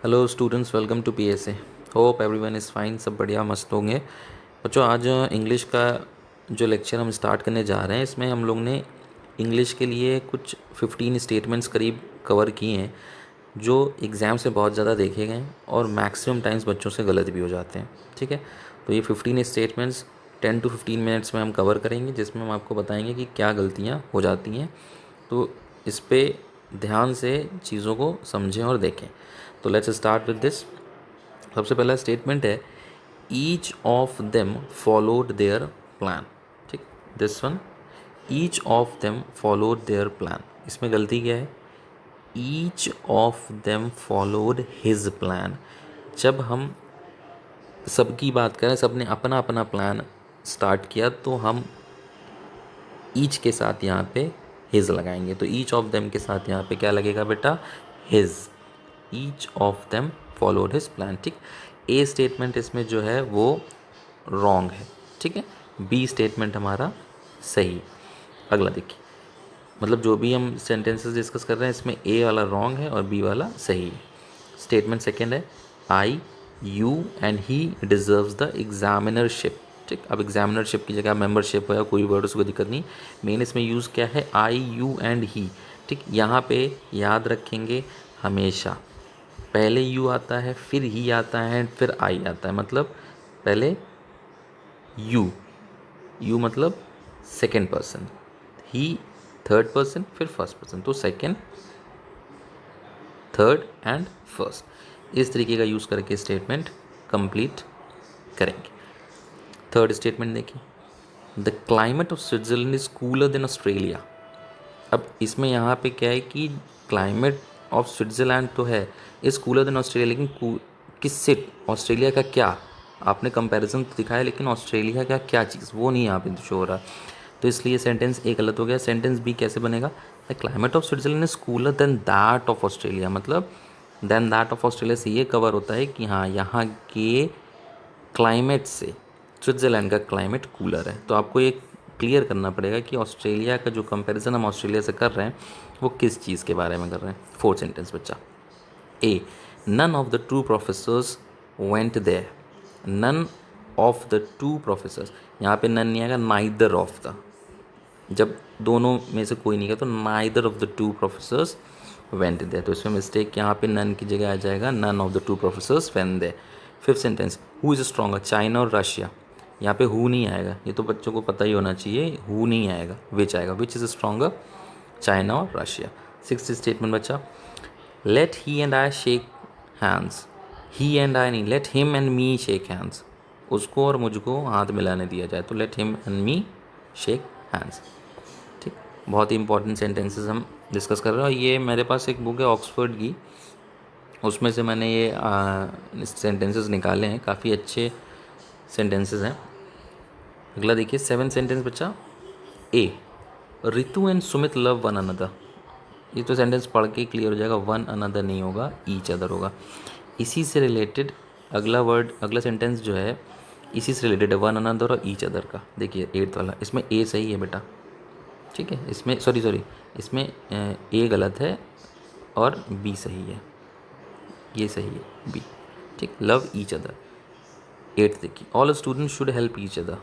Hello students, welcome to PSA. Hope everyone is fine. सब बढ़िया मस्त होंगे बच्चों। आज इंग्लिश का जो लेक्चर हम स्टार्ट करने जा रहे हैं, इसमें हम लोग ने इंग्लिश के लिए कुछ 15 स्टेटमेंट्स करीब कवर किए हैं जो एग्ज़ाम से बहुत ज़्यादा देखे गए और मैक्सिमम टाइम्स बच्चों से गलत भी हो जाते हैं। ठीक है, तो ये 15 स्टेटमेंट्स 10 to 15 मिनट्स में हम कवर करेंगे, जिसमें हम आपको बताएंगे कि क्या गलतियाँ हो जाती हैं। तो इस पे ध्यान से चीज़ों को समझें और देखें। तो लेट्स स्टार्ट विद दिस। सबसे पहला स्टेटमेंट है, each of them followed their plan. ठीक, this one, each of them followed their plan. इसमें गलती क्या है? Each of them followed his plan. जब हम सबकी बात करें, सबने अपना अपना प्लान स्टार्ट किया, तो हम ईच के साथ यहाँ पे हिज लगाएंगे। तो ईच ऑफ देम के साथ यहाँ पे क्या लगेगा बेटा? His. Each of them followed his plan. ठीक, ए स्टेटमेंट इसमें जो है वो रॉन्ग है। ठीक है, बी स्टेटमेंट हमारा सही। अगला देखिए, मतलब जो भी हम सेंटेंसेस डिस्कस कर रहे हैं, इसमें ए वाला रॉन्ग है और बी वाला सही है। स्टेटमेंट सेकेंड है, I, you and he deserves the examinership. ठीक, अब एग्जामिनरशिप की जगह मेंबरशिप हो या कोई वर्ड, उसको दिक्कत नहीं। मेन इसमें यूज़ क्या है? आई, यू एंड ही। ठीक, यहाँ पे याद रखेंगे हमेशा पहले यू आता है, फिर ही आता है, फिर आई आता है। मतलब पहले यू मतलब सेकेंड पर्सन, ही थर्ड पर्सन, फिर फर्स्ट पर्सन। तो सेकेंड, थर्ड एंड फर्स्ट, इस तरीके का यूज़ करके स्टेटमेंट कंप्लीट करेंगे। थर्ड स्टेटमेंट देखिए, the climate of Switzerland is cooler than Australia. अब इसमें यहाँ पे क्या है कि क्लाइमेट ऑफ स्विट्ज़रलैंड तो है, इस कूलर देन ऑस्ट्रेलिया, लेकिन किससे? ऑस्ट्रेलिया का क्या? आपने कंपैरिजन तो दिखाया, लेकिन ऑस्ट्रेलिया का क्या चीज़ वो नहीं यहाँ पे शो हो रहा। तो इसलिए सेंटेंस ए गलत हो गया। सेंटेंस बी कैसे बनेगा? The climate of Switzerland is cooler than that of Australia. मतलब देन दैट ऑफ ऑस्ट्रेलिया से ये कवर होता है कि हाँ, यहाँ के क्लाइमेट से स्विट्ज़रलैंड का क्लाइमेट कूलर है। तो आपको ये क्लियर करना पड़ेगा कि ऑस्ट्रेलिया का जो कंपैरिजन हम ऑस्ट्रेलिया से कर रहे हैं वो किस चीज़ के बारे में कर रहे हैं। फोर्थ सेंटेंस बच्चा, A, none of the two professors went there. None of the two professors, यहाँ पे नन नहीं आएगा, नाइदर ऑफ द। जब दोनों में से कोई नहीं गया तो neither of the two professors went there. तो इसमें मिस्टेक, यहाँ पे नन की जगह आ जाएगा none of the two professors went there. Fifth sentence, who is stronger, China और रशिया। यहाँ पे हु नहीं आएगा, ये तो बच्चों को पता ही होना चाहिए। हु नहीं आएगा, विच आएगा। विच इज़ स्ट्रॉन्गर, चाइना और रशिया। सिक्स्थ स्टेटमेंट बच्चा, let he and I shake hands. He and I नहीं, let him and me shake hands. उसको और मुझको हाथ मिलाने दिया जाए, तो let him and me shake hands. ठीक, बहुत ही इंपॉर्टेंट सेंटेंसेस हम डिस्कस कर रहे हैं। और ये मेरे पास एक बुक है ऑक्सफोर्ड की, उसमें से मैंने ये सेंटेंसेस निकाले हैं, काफ़ी अच्छे सेंटेंसेस हैं। अगला देखिए, सेवन सेंटेंस बच्चा, A, Ritu and Sumit love one another. ये तो सेंटेंस पढ़ के क्लियर हो जाएगा, वन अनदर नहीं होगा, ईच अदर होगा। इसी से रिलेटेड अगला वर्ड, अगला सेंटेंस जो है इसी से रिलेटेड है, वन अनदर और ईच अदर का। देखिए एट्थ वाला, इसमें ए सही है बेटा। ठीक है, इसमें सॉरी इसमें ए गलत है और बी सही है, ये सही है बी। ठीक, लव ईच अदर। एट्थ देखिए, all student should help each other.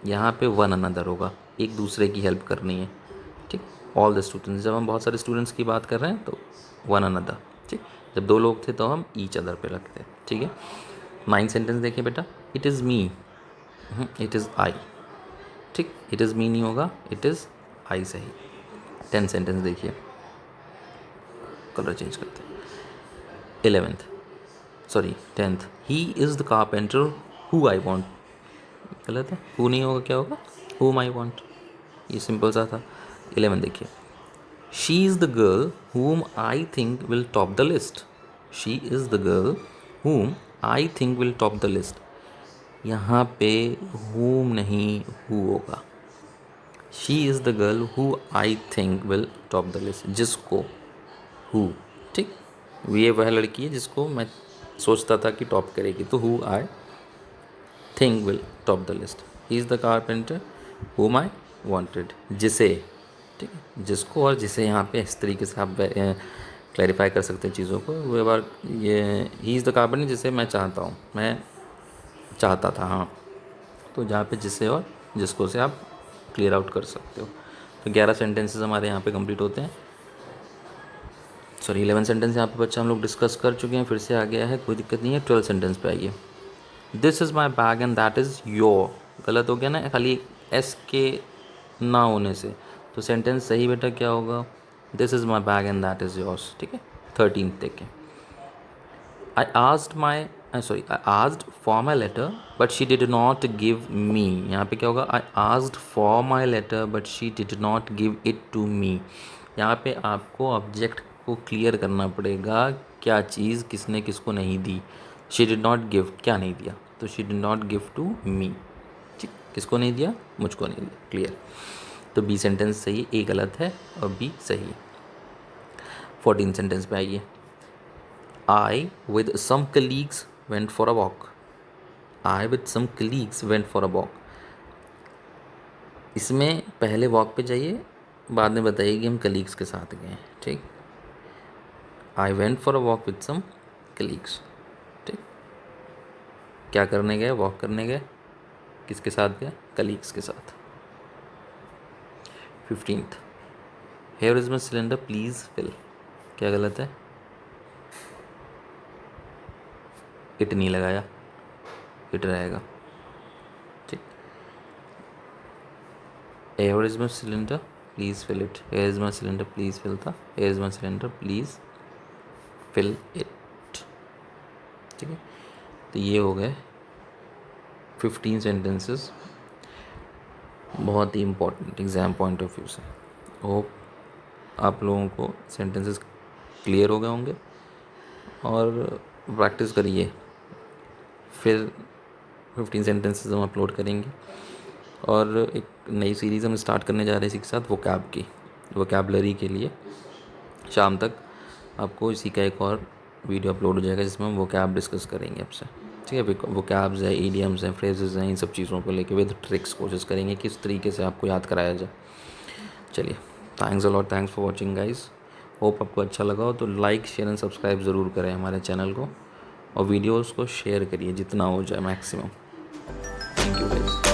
यहाँ पे वन अनदर होगा, एक दूसरे की हेल्प करनी है। ठीक, ऑल द स्टूडेंट्स, जब हम बहुत सारे स्टूडेंट्स की बात कर रहे हैं तो वन अनदर। ठीक, जब दो लोग थे तो हम ईच अदर पे रखते हैं। ठीक है, नाइन सेंटेंस देखिए बेटा, it is me, it is I. ठीक, इट इज़ मी नहीं होगा, इट इज़ आई सही। 10 सेंटेंस देखिए, कलर चेंज करते हैं। 11th, sorry 10th, he is the carpenter who I want. गलत है, हु नहीं होगा, क्या होगा? हुम आई वॉन्ट। ये सिंपल सा था। 11 देखिए, she is the girl whom I think will top the list. She is the girl whom I think will top the list. यहाँ पे whom नहीं, who होगा। She is the girl who I think will top the list. जिसको, who। ठीक, ये वह लड़की है जिसको मैं सोचता था कि टॉप करेगी, तो who I think will top the list. He is the carpenter whom I wanted. जिसे, ठीक है, जिसको और जिसे यहाँ पे इस तरीके से आप क्लैरिफाई कर सकते हैं चीज़ों को। वो बार ये ही इज़ द कार्बन जिसे मैं चाहता हूँ, मैं चाहता था, हाँ। तो जहाँ पे जिसे और जिसको से आप क्लियर आउट कर सकते हो। तो 11 सेंटेंसेस हमारे यहाँ पे कंप्लीट होते हैं। सॉरी 11 सेंटेंस यहाँ पे बच्चा हम लोग डिस्कस कर चुके हैं, फिर से आ गया है, कोई दिक्कत नहीं है। 12 सेंटेंस पे आइए। This is my bag and that is your. गलत हो गया ना खाली एस के ना होने से। तो सेंटेंस सही बेटा क्या होगा, this is my bag and that is yours. ठीक है। 13 देखें। I asked for my letter but she did not give me। यहाँ पे क्या होगा, I asked for my letter but she did not give it to me। यहाँ पे आपको ऑब्जेक्ट को क्लियर करना पड़ेगा, क्या चीज़ किसने किसको नहीं दी। she did not give, क्या नहीं दिया, तो she did not give to me। ठीक, किसको नहीं दिया, मुझको नहीं दिया। क्लियर। तो बी सेंटेंस सही, ए गलत है और बी सही है। 14 सेंटेंस पे आइए। I with some colleagues went for a walk। I with some colleagues went for a walk। इसमें पहले वॉक पे जाइए, बाद में बताइए कि हम कलीग्स के साथ गए हैं। ठीक। I went for a walk with some colleagues. ठीक। क्या करने गए, वॉक करने गए, किसके साथ गए, कलीग्स के साथ। 15th, here is my cylinder please fill. क्या गलत है, इट नहीं लगाया, इट रहेगा। ठीक। Here is my cylinder, please fill it। Here is my cylinder, please fill था। Here is my cylinder, please fill it। ठीक है। तो ये हो गए 15 सेंटेंसेस, बहुत ही important exam point of view से। होप आप लोगों को सेंटेंसेस क्लियर हो गए होंगे और प्रैक्टिस करिए। फिर 15 सेंटेंसेस हम अपलोड करेंगे और एक नई सीरीज़ हम स्टार्ट करने जा रहे हैं इसी के साथ, वोकैब की, वोकैबलरी के लिए। शाम तक आपको इसी का एक और वीडियो अपलोड हो जाएगा जिसमें हम वोकैब डिस्कस करेंगे आपसे। ठीक है। वोकैब्स है, ईडियम्स हैं, फ्रेजेस हैं, इन सब चीज़ों को लेके विद ट्रिक्स कोशिश करेंगे किस तरीके से आपको याद कराया जाए। चलिए, thanks a lot, thanks for watching guys. Hope आपको अच्छा लगा हो तो लाइक शेयर एंड सब्सक्राइब ज़रूर करें हमारे चैनल को और वीडियोज़ को शेयर करिए जितना हो जाए मैक्सिमम। Thank you guys.